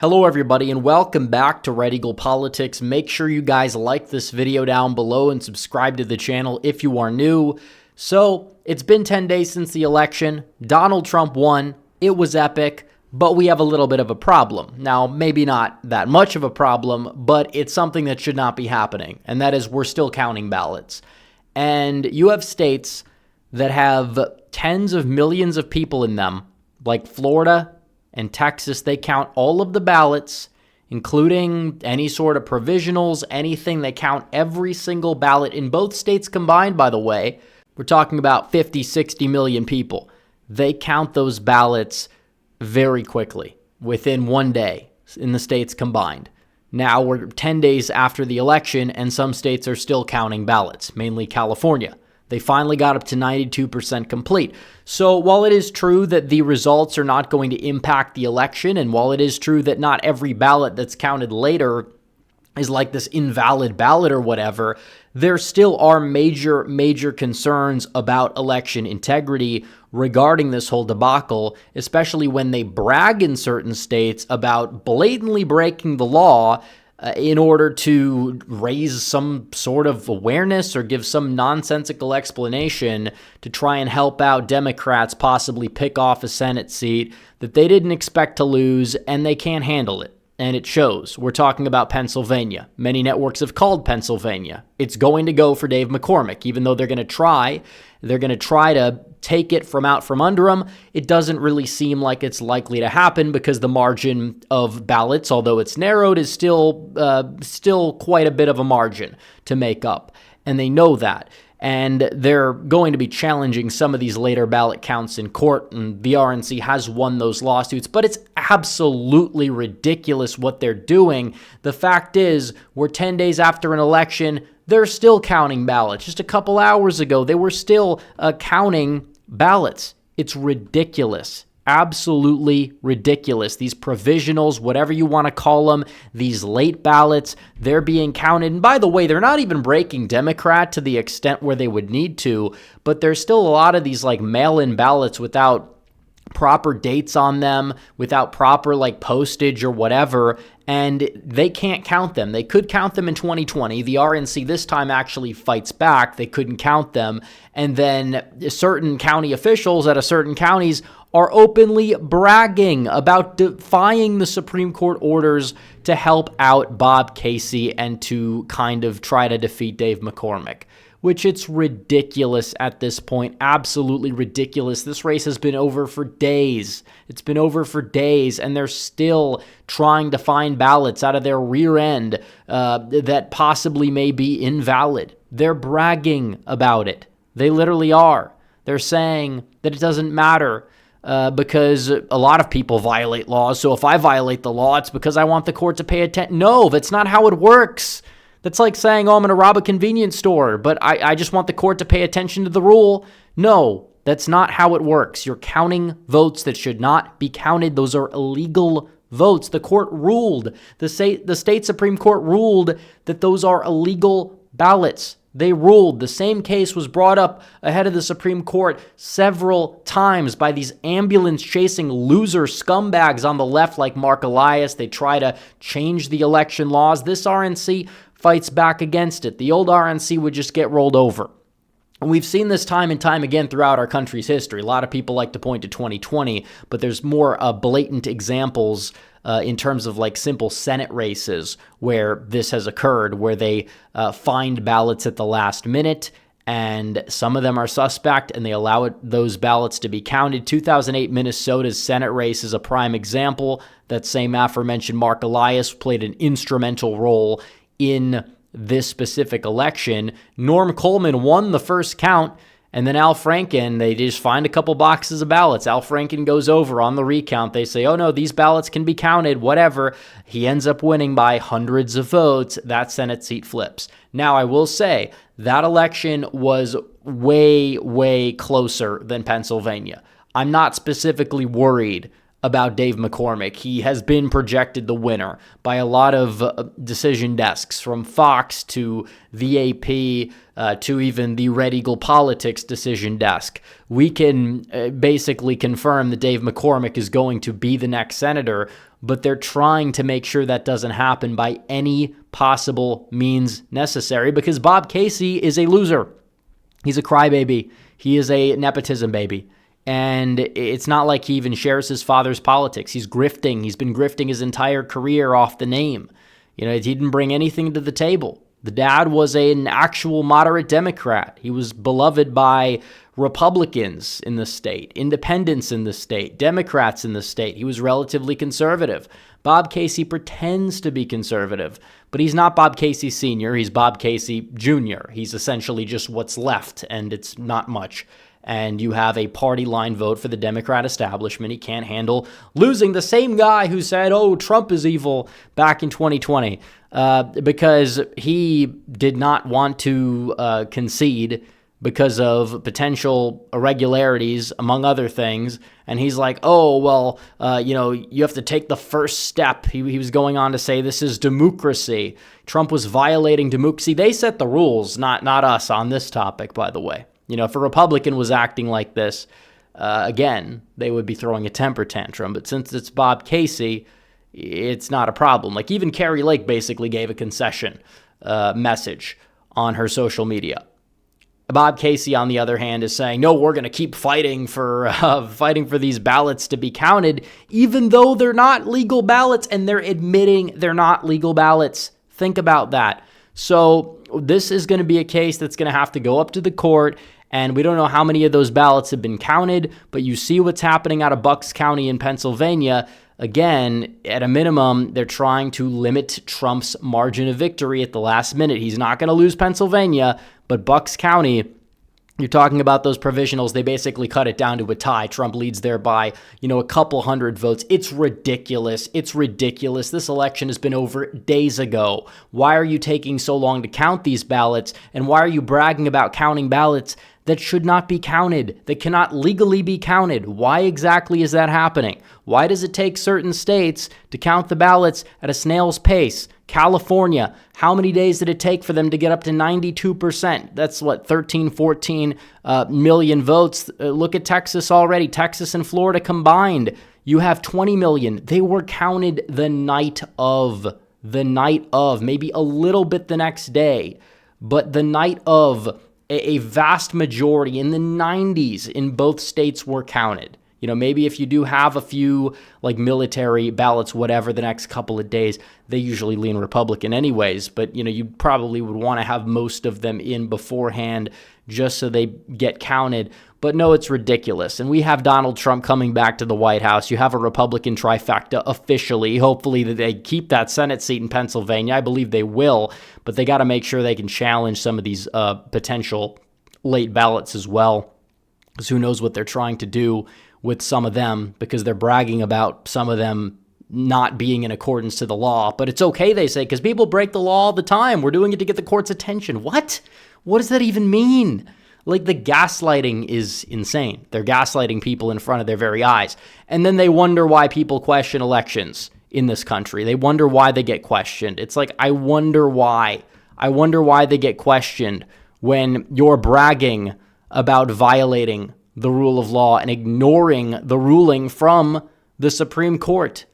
Hello everybody and welcome back to Red Eagle Politics. Make sure you guys like this video down below and subscribe to the channel if you are new. So, it's been 10 days since the election. Donald Trump won. It was epic, but we have a little bit of a problem. Now, maybe not that much of a problem, but it's something that should not be happening, and that is we're still counting ballots. And you have states that have tens of millions of people in them, like Florida and Texas. They count all of the ballots, including any sort of provisionals, anything. They count every single ballot in both states combined, by the way. We're talking about 50, 60 million people. They count those ballots very quickly, within one day in the states combined. Now we're 10 days after the election, and some states are still counting ballots, mainly California. They finally got up to 92% complete. So while it is true that the results are not going to impact the election, and while it is true that not every ballot that's counted later is like this invalid ballot or whatever, there still are major concerns about election integrity regarding this whole debacle, especially when they brag in certain states about blatantly breaking the law in order to raise some sort of awareness or give some nonsensical explanation to try and help out Democrats possibly pick off a Senate seat that they didn't expect to lose, and they can't handle it. And it shows. We're talking about Pennsylvania. Many networks have called Pennsylvania. It's going to go for Dave McCormick, even though they're going to try to take it from out from under them. It doesn't really seem like it's likely to happen because the margin of ballots, although it's narrowed, is still quite a bit of a margin to make up. And they know that. And they're going to be challenging some of these later ballot counts in court, and the RNC has won those lawsuits, but it's absolutely ridiculous what they're doing. The fact is, we're 10 days after an election, they're still counting ballots. Just a couple hours ago, they were still counting ballots. It's ridiculous. Absolutely ridiculous. These provisionals, whatever you want to call them, these late ballots, they're being counted. And by the way, they're not even breaking Democrat to the extent where they would need to, but there's still a lot of these like mail-in ballots without proper dates on them, without proper like postage or whatever, and they can't count them. They could count them in 2020. The RNC this time actually fights back. They couldn't count them. And then certain county officials at a certain counties are openly bragging about defying the Supreme Court orders to help out Bob Casey and to kind of try to defeat Dave McCormick, which it's ridiculous at this point. Absolutely ridiculous. This race has been over for days. It's been over for days, and they're still trying to find ballots out of their rear end that possibly may be invalid. They're bragging about it. They literally are. They're saying that it doesn't matter because a lot of people violate laws. So if I violate the law, it's because I want the court to pay attention. No, that's not how it works. That's like saying, oh, I'm going to rob a convenience store, but I just want the court to pay attention to the rule. No, that's not how it works. You're counting votes that should not be counted. Those are illegal votes. The court ruled, the state Supreme Court ruled that those are illegal ballots. They ruled. The same case was brought up ahead of the Supreme Court several times by these ambulance-chasing loser scumbags on the left like Mark Elias. They try to change the election laws. This RNC fights back against it. The old RNC would just get rolled over. And we've seen this time and time again throughout our country's history. A lot of people like to point to 2020, but there's more blatant examples in terms of like simple Senate races where this has occurred, where they find ballots at the last minute, and some of them are suspect, and they allow those ballots to be counted. 2008 Minnesota's Senate race is a prime example. That same aforementioned Mark Elias played an instrumental role in this specific election. Norm Coleman won the first count, and then Al Franken, they just find a couple boxes of ballots. Al Franken goes over on the recount. They say, oh no, these ballots can be counted, whatever. He ends up winning by hundreds of votes. That Senate seat flips. Now, I will say that election was way closer than Pennsylvania. I'm not specifically worried about Dave McCormick. He has been projected the winner by a lot of decision desks, from Fox to the AP to even the Red Eagle Politics decision desk. We can basically confirm that Dave McCormick is going to be the next senator, but they're trying to make sure that doesn't happen by any possible means necessary, because Bob Casey is a loser. He's a crybaby. He is a nepotism baby. And it's not like he even shares his father's politics. He's grifting. He's been grifting his entire career off the name. He didn't bring anything to the table. The dad was an actual moderate Democrat. He was beloved by Republicans in the state, independents in the state, Democrats in the state. He was relatively conservative. Bob Casey pretends to be conservative, but he's not Bob Casey Sr., he's Bob Casey Jr. He's essentially just what's left, and it's not much. And you have a party line vote for the Democrat establishment. He can't handle losing the same guy who said, oh, Trump is evil back in 2020, because he did not want to concede because of potential irregularities, among other things. And he's like, oh, well, you have to take the first step. He was going on to say this is democracy. Trump was violating democracy. They set the rules, not us on this topic, by the way. If a Republican was acting like this, again, they would be throwing a temper tantrum. But since it's Bob Casey, it's not a problem. Like, even Carrie Lake basically gave a concession message on her social media. Bob Casey, on the other hand, is saying, no, we're going to keep fighting for these ballots to be counted, even though they're not legal ballots, and they're admitting they're not legal ballots. Think about that. So this is going to be a case that's going to have to go up to the court, and we don't know how many of those ballots have been counted, but you see what's happening out of Bucks County in Pennsylvania. Again, at a minimum, they're trying to limit Trump's margin of victory at the last minute. He's not going to lose Pennsylvania, but Bucks County, you're talking about those provisionals, they basically cut it down to a tie. Trump leads there by, a couple hundred votes. It's ridiculous. It's ridiculous. This election has been over days ago. Why are you taking so long to count these ballots? And why are you bragging about counting ballots that should not be counted, that cannot legally be counted? Why exactly is that happening? Why does it take certain states to count the ballots at a snail's pace? California, how many days did it take for them to get up to 92%? That's 14 million votes. Look at Texas already. Texas and Florida combined, you have 20 million. They were counted the night of, maybe a little bit the next day, but the night of. A vast majority in the 90s in both states were counted. Maybe if you do have a few military ballots, whatever, the next couple of days, they usually lean Republican anyways, but you probably would want to have most of them in beforehand just so they get counted. But no, it's ridiculous. And we have Donald Trump coming back to the White House. You have a Republican trifecta officially. Hopefully that they keep that Senate seat in Pennsylvania. I believe they will, but they got to make sure they can challenge some of these potential late ballots as well, because who knows what they're trying to do with some of them, because they're bragging about some of them not being in accordance to the law. But it's okay, they say, because people break the law all the time. We're doing it to get the court's attention. What? What does that even mean? The gaslighting is insane. They're gaslighting people in front of their very eyes. And then they wonder why people question elections in this country. They wonder why they get questioned. It's I wonder why. I wonder why they get questioned when you're bragging about violating the rule of law and ignoring the ruling from the Supreme Court.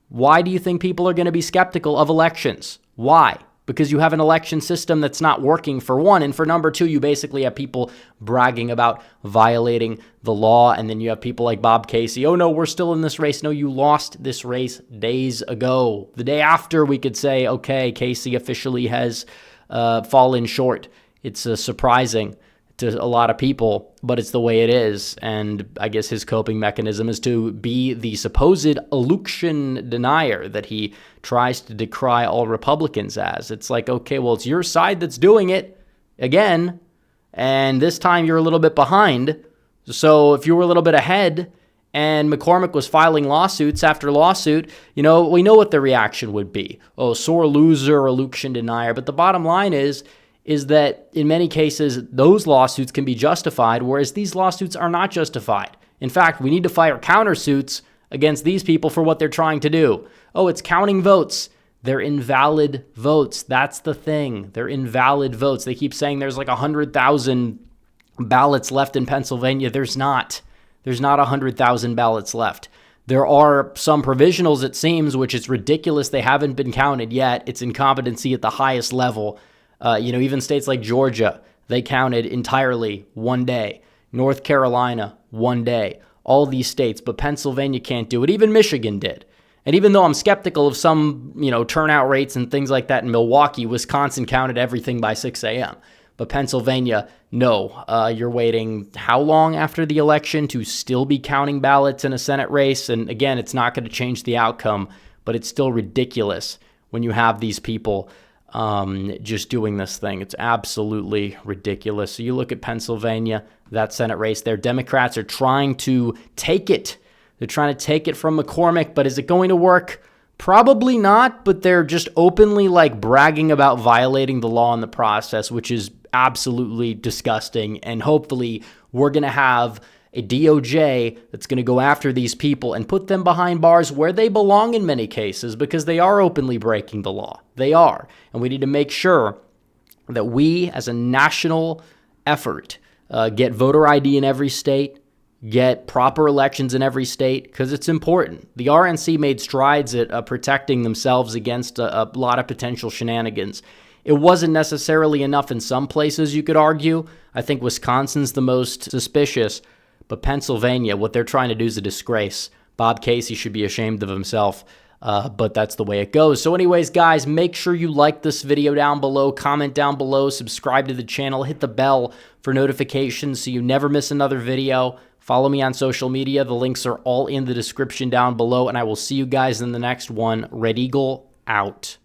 Why do you think people are going to be skeptical of elections? Why? Because you have an election system that's not working, for one, and for number two, you basically have people bragging about violating the law, and then you have people like Bob Casey. Oh no, we're still in this race. No, you lost this race days ago. The day after, we could say, okay, Casey officially has fallen short. It's surprising to a lot of people, but it's the way it is. And I guess his coping mechanism is to be the supposed election denier that he tries to decry all Republicans as. It's okay, well, it's your side that's doing it again, and this time you're a little bit behind. So if you were a little bit ahead and McCormick was filing lawsuits after lawsuit, we know what the reaction would be. Oh, sore loser, election denier. But the bottom line is that in many cases, those lawsuits can be justified, whereas these lawsuits are not justified. In fact, we need to file countersuits against these people for what they're trying to do. Oh, it's counting votes. They're invalid votes. That's the thing. They're invalid votes. They keep saying there's 100,000 ballots left in Pennsylvania. There's not. There's not 100,000 ballots left. There are some provisionals, it seems, which is ridiculous. They haven't been counted yet. It's incompetency at the highest level. Even states like Georgia, they counted entirely one day. North Carolina, one day. All these states, but Pennsylvania can't do it. Even Michigan did. And even though I'm skeptical of some, turnout rates and things like that in Milwaukee, Wisconsin counted everything by 6 a.m. But Pennsylvania, no. You're waiting how long after the election to still be counting ballots in a Senate race? And again, it's not going to change the outcome, but it's still ridiculous when you have these people just doing this thing. It's absolutely ridiculous. So you look at Pennsylvania, that Senate race there. Democrats are trying to take it. They're trying to take it from McCormick, but is it going to work? Probably not, but they're just openly bragging about violating the law in the process, which is absolutely disgusting. And hopefully we're going to have a DOJ that's going to go after these people and put them behind bars where they belong in many cases, because they are openly breaking the law. They are. And we need to make sure that we, as a national effort, get voter ID in every state, get proper elections in every state, because it's important. The RNC made strides at protecting themselves against a lot of potential shenanigans. It wasn't necessarily enough in some places, you could argue. I think Wisconsin's the most suspicious, but Pennsylvania, what they're trying to do is a disgrace. Bob Casey should be ashamed of himself, but that's the way it goes. So anyways, guys, make sure you like this video down below, comment down below, subscribe to the channel, hit the bell for notifications so you never miss another video. Follow me on social media. The links are all in the description down below, and I will see you guys in the next one. Red Eagle out.